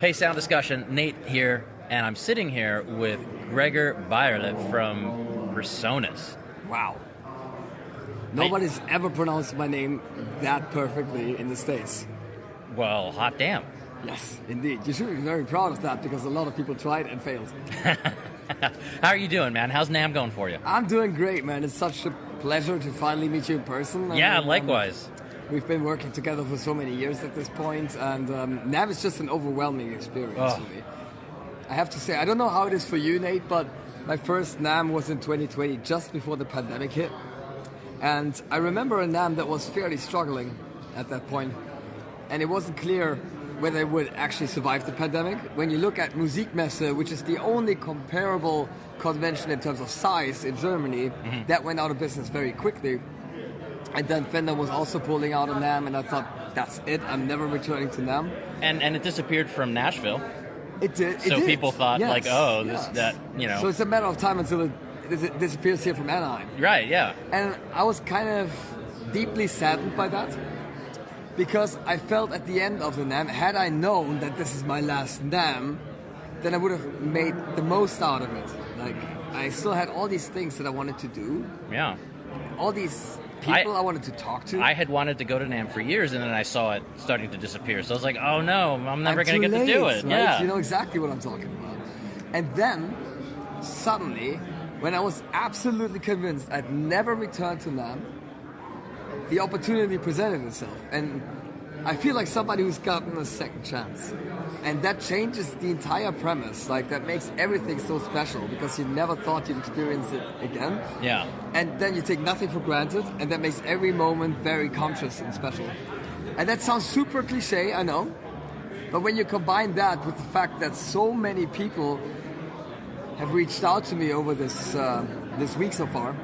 Hey, Sound Discussion, Nate here, and I'm sitting here with Gregor Beyerle from Presonus. Wow. Nobody's ever pronounced my name that perfectly in the States. Well, hot damn. Yes, indeed. You should be very proud of that because a lot of people tried and failed. How are you doing, man? How's NAMM going for you? I'm doing great, man. It's such a pleasure to finally meet you in person. Yeah, likewise. We've been working together for so many years at this point, and NAMM is just an overwhelming experience for me. I have to say, I don't know how it is for you, Nate, but my first NAMM was in 2020, just before the pandemic hit. And I remember a NAMM that was fairly struggling at that point, and it wasn't clear whether it would actually survive the pandemic. When you look at Musikmesse, which is the only comparable convention in terms of size in Germany, that went out of business very quickly. And then Fender was also pulling out of NAMM, and I thought, that's it, I'm never returning to NAMM. And it disappeared from Nashville. It did. So people thought, yes. So it's a matter of time until it disappears here from Anaheim. Right, yeah. And I was kind of deeply saddened by that, because I felt at the end of the NAMM, had I known that this is my last NAMM, then I would have made the most out of it. Like, I still had all these things that I wanted to do. Yeah. All these people I wanted to talk to. I had wanted to go to NAMM for years, and then I saw it starting to disappear. So I was like, oh no, I'm never going to get to do it. Right? Yeah. You know exactly what I'm talking about. And then, suddenly, when I was absolutely convinced I'd never return to NAMM, the opportunity presented itself. And I feel like somebody who's gotten a second chance. And that changes the entire premise. Like, that makes everything so special because you never thought you'd experience it again. Yeah. And then you take nothing for granted, and that makes every moment very conscious and special. And that sounds super cliche, I know. But when you combine that with the fact that so many people have reached out to me over this week so far,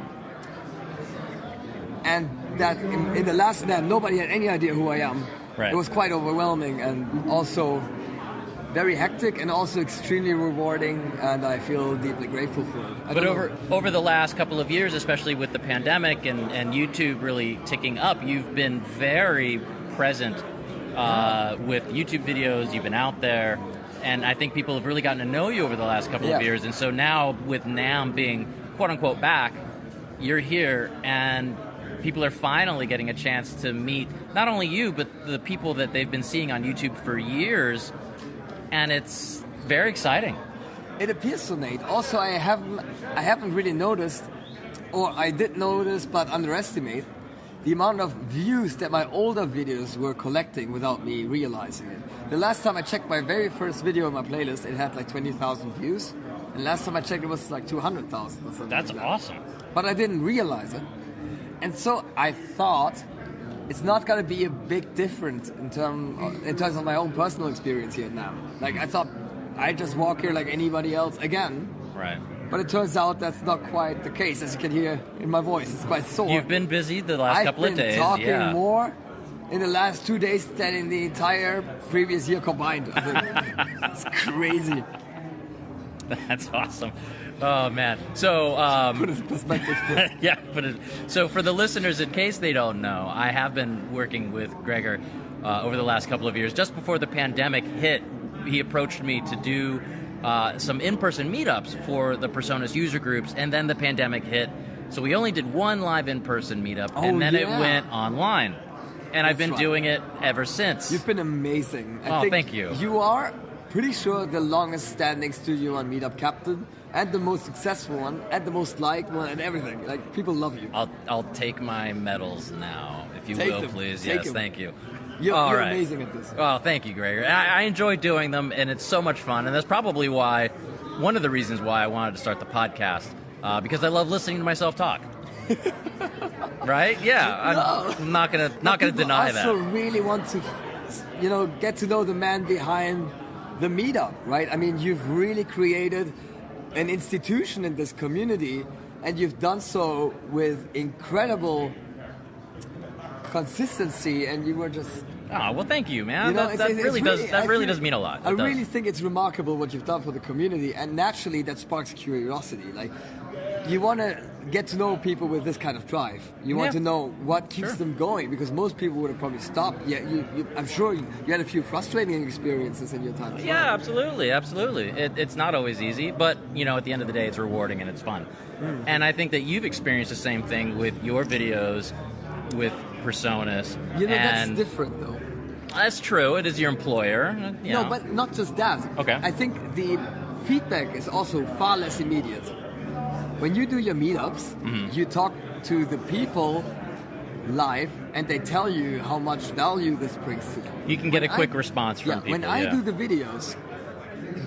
and that in the last NAMM, nobody had any idea who I am. Right. It was quite overwhelming and also very hectic and also extremely rewarding, and I feel deeply grateful for it. But over the last couple of years, especially with the pandemic and YouTube really ticking up, you've been very present with YouTube videos. You've been out there, and I think people have really gotten to know you over the last couple of years. And so now with NAMM being quote-unquote back, you're here, and people are finally getting a chance to meet not only you, but the people that they've been seeing on YouTube for years. And it's very exciting. It appears so, Nate. Also, I haven't really noticed, or I did notice but underestimate, the amount of views that my older videos were collecting without me realizing it. The last time I checked my very first video on my playlist, it had like 20,000 views. And last time I checked, it was like 200,000 or something. That's like that. Awesome. But I didn't realize it. And so I thought, it's not going to be a big difference in terms of my own personal experience here now. Like, I thought I just walk here like anybody else again. Right. But it turns out that's not quite the case, as you can hear in my voice. It's quite sore. You've been busy the last couple of days. I've been talking more in the last 2 days than in the entire previous year combined, I think. It's crazy. That's awesome. Oh, man. So, put it in perspective. yeah, so for the listeners, in case they don't know, I have been working with Gregor over the last couple of years. Just before the pandemic hit, he approached me to do some in-person meetups for the Presonus user groups, and then the pandemic hit. So we only did one live in-person meetup, and then it went online. And I've been doing it ever since. You've been amazing. I think thank you. You are pretty sure the longest standing studio on Meetup Captain, and the most successful one, and the most liked one, and everything. Like, people love you. I'll take my medals now, if you will, please. Yes, thank you. You're amazing at this. Oh, thank you, Gregor. I enjoy doing them, and it's so much fun. And that's probably one of the reasons why I wanted to start the podcast, because I love listening to myself talk. Right? Yeah, I'm not gonna deny that. I also really want to, get to know the man behind the meetup, right? I mean, you've really created an institution in this community, and you've done so with incredible consistency, and you were just... Oh, well, thank you, man. That really does mean a lot. I really think it's remarkable what you've done for the community, and naturally that sparks curiosity. Like, you want to get to know people with this kind of drive. You want to know what keeps them going, because most people would have probably stopped. Yeah, I'm sure you had a few frustrating experiences in your time as well. Yeah, absolutely. It's not always easy, but at the end of the day, it's rewarding and it's fun. And I think that you've experienced the same thing with your videos, with Presonus. That's different though. That's true. It is your employer. No, but not just that. Okay. I think the feedback is also far less immediate. When you do your meetups, you talk to the people live, and they tell you how much value this brings to them. You can get a quick response from people. When I do the videos,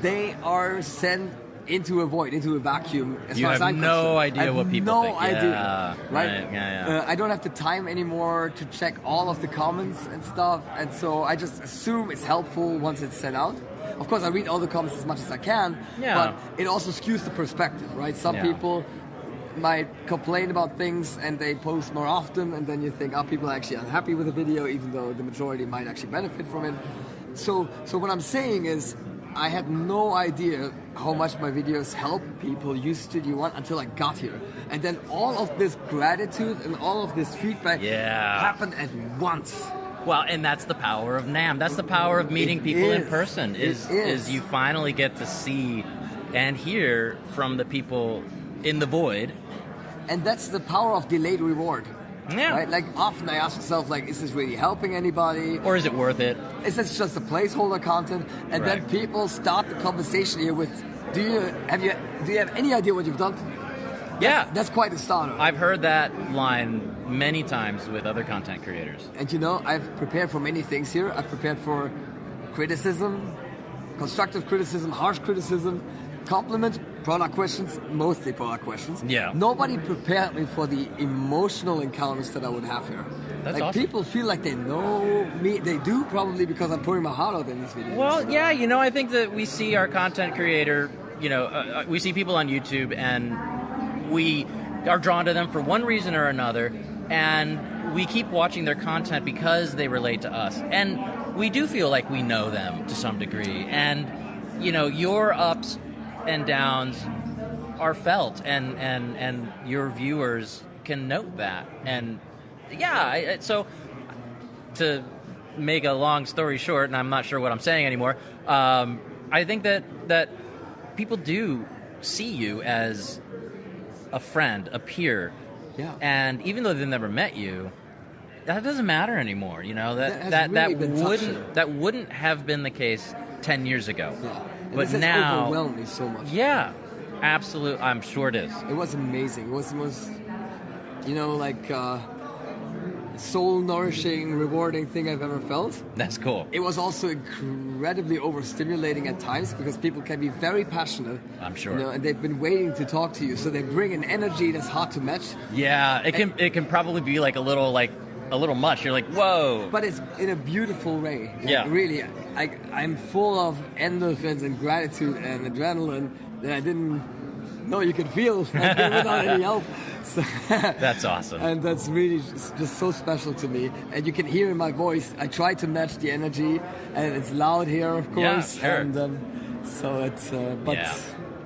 they are sent into a void, into a vacuum. As far as I'm concerned. No idea what people think. No idea. Yeah, right? Yeah. I don't have the time anymore to check all of the comments and stuff, and so I just assume it's helpful once it's sent out. Of course, I read all the comments as much as I can, but it also skews the perspective, right? Some people might complain about things and they post more often, and then you think, people are actually unhappy with the video, even though the majority might actually benefit from it. So what I'm saying is, I had no idea how much my videos help people use Studio One until I got here. And then all of this gratitude and all of this feedback happened at once. Well, and that's the power of NAMM. That's the power of meeting people in person. Is you finally get to see and hear from the people in the void. And that's the power of delayed reward. Yeah. Right? Like, often I ask myself, like, is this really helping anybody? Or is it worth it? Is this just a placeholder content? And then people start the conversation here with, do you have any idea what you've done? Yeah. That's quite a starter. I've heard that line many times with other content creators. And I've prepared for many things here. I've prepared for criticism, constructive criticism, harsh criticism, compliments, product questions, mostly product questions. Yeah. Nobody prepared me for the emotional encounters that I would have here. That's awesome. People feel like they know me. They do, probably because I'm putting my heart out in these videos. Well, yeah, I think that we see our content creator, we see people on YouTube and we are drawn to them for one reason or another, and we keep watching their content because they relate to us. And we do feel like we know them to some degree. And, your ups and downs are felt, and your viewers can note that. And so to make a long story short, and I'm not sure what I'm saying anymore, I think that people do see you as a friend, a peer, and even though they've never met you, that doesn't matter anymore. That wouldn't have been the case 10 years ago. Yeah. But this now, has overwhelmed me so much. Yeah, absolutely. I'm sure it is. It was amazing. It was soul nourishing, rewarding thing I've ever felt. That's cool. It was also incredibly overstimulating at times, because people can be very passionate. I'm sure. And they've been waiting to talk to you, so they bring an energy that's hard to match. Yeah, it can probably be like a little much. You're like, whoa. But it's in a beautiful way. Yeah. Really, I'm full of endorphins and gratitude and adrenaline that I didn't know you could feel without any help. So, that's awesome. And that's really just so special to me. And you can hear in my voice, I try to match the energy, and it's loud here, of course. Yeah, sure. And so it's,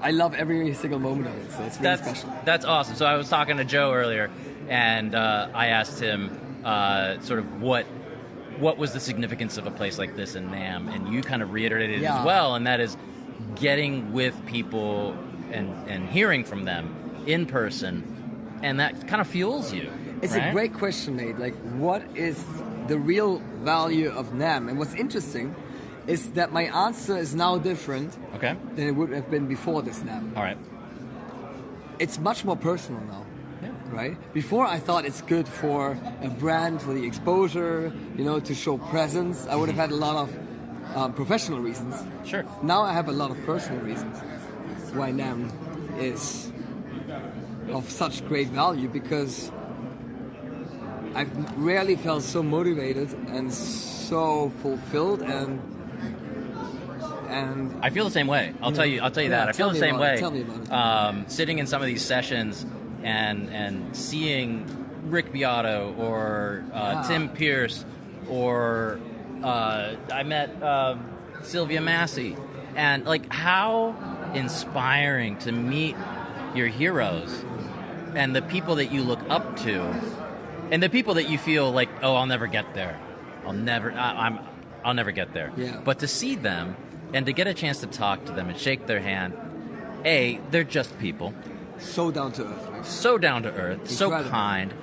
I love every single moment of it, so it's really special. That's awesome. So I was talking to Joe earlier, and I asked him sort of what was the significance of a place like this in NAMM, and you kind of reiterated it as well, and that is getting with people and hearing from them in person, and that kind of fuels you. It's a great question, Nate. Like, what is the real value of NAMM? And what's interesting is that my answer is now different than it would have been before this NAMM. All right. It's much more personal now. Yeah. Right? Before, I thought it's good for a brand, for the exposure, to show presence. I would have had a lot of professional reasons. Sure. Now I have a lot of personal reasons why NAMM is of such great value, because I've rarely felt so motivated and so fulfilled, and I feel the same way. I'll tell you that. I feel the same way. Tell me about it. Sitting in some of these sessions and seeing Rick Beato or Tim Pierce, or I met Sylvia Massey, and like, how inspiring to meet your heroes and the people that you look up to, and the people that you feel like, oh, I'll never get there. I'll never get there. Yeah. But to see them and to get a chance to talk to them and shake their hand, they're just people. So down to earth. Right? So down to earth, Incredible. so kind.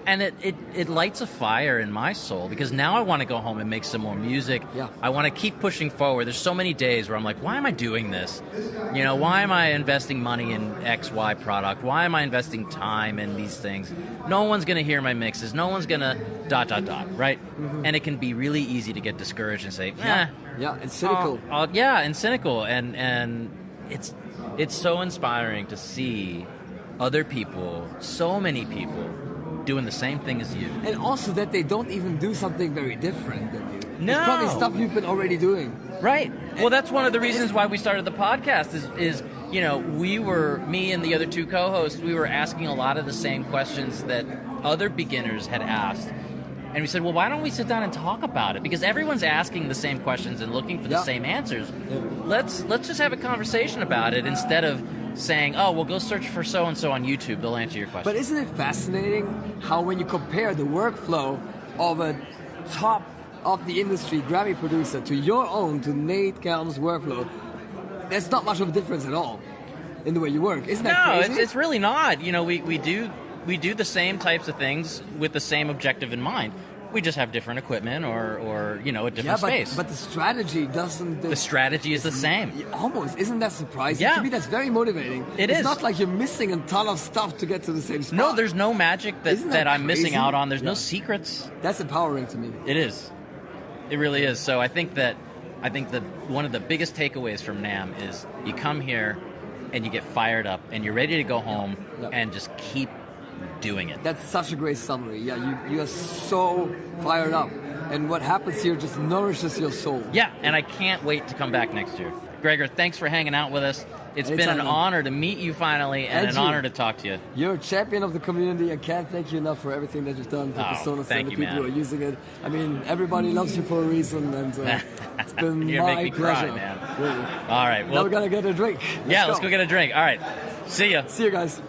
And it lights a fire in my soul, because now I want to go home and make some more music. Yeah. I want to keep pushing forward. There's so many days where I'm like, why am I doing this? You know, why am I investing money in X, Y product? Why am I investing time in these things? No one's going to hear my mixes. No one's going to ... right? Mm-hmm. And it can be really easy to get discouraged and say, Yeah, and cynical. and cynical. And it's so inspiring to see other people, so many people, doing the same thing as you. And also that they don't even do something very different than you. No. It's probably stuff you've been already doing. Right. Well, that's one of the reasons why we started the podcast is you know, me and the other two co-hosts, we were asking a lot of the same questions that other beginners had asked. And we said, well, why don't we sit down and talk about it? Because everyone's asking the same questions and looking for the same answers. Yeah. Let's just have a conversation about it instead of saying, oh, well, go search for so-and-so on YouTube. They'll answer your question. But isn't it fascinating how when you compare the workflow of a top of the industry Grammy producer to your own, to Nate Galm's workflow, there's not much of a difference at all in the way you work. Isn't that crazy? No, it's really not. You know, we do the same types of things with the same objective in mind. We just have different equipment or you know, a different space. But the strategy doesn't... The strategy is the same. Almost. Isn't that surprising? Yeah. To me, that's very motivating. It's not like you're missing a ton of stuff to get to the same spot. No, there's no magic that I'm missing out on. There's no secrets. That's empowering to me. It is. It really is. So I think that one of the biggest takeaways from NAMM is you come here and you get fired up and you're ready to go home and just keep doing it. That's such a great summary. Yeah, you are so fired up, and what happens here just nourishes your soul. Yeah, and I can't wait to come back next year. Gregor, thanks for hanging out with us. It's been an honor to meet you finally, and an honor to talk to you. You're a champion of the community. I can't thank you enough for everything that you've done for Presonus and the people who are using it. I mean, everybody loves you for a reason, and it's been my pleasure. Cry, man. Really. All right. Well, now we're gonna get a drink. Let's go get a drink. All right. See ya. See you guys.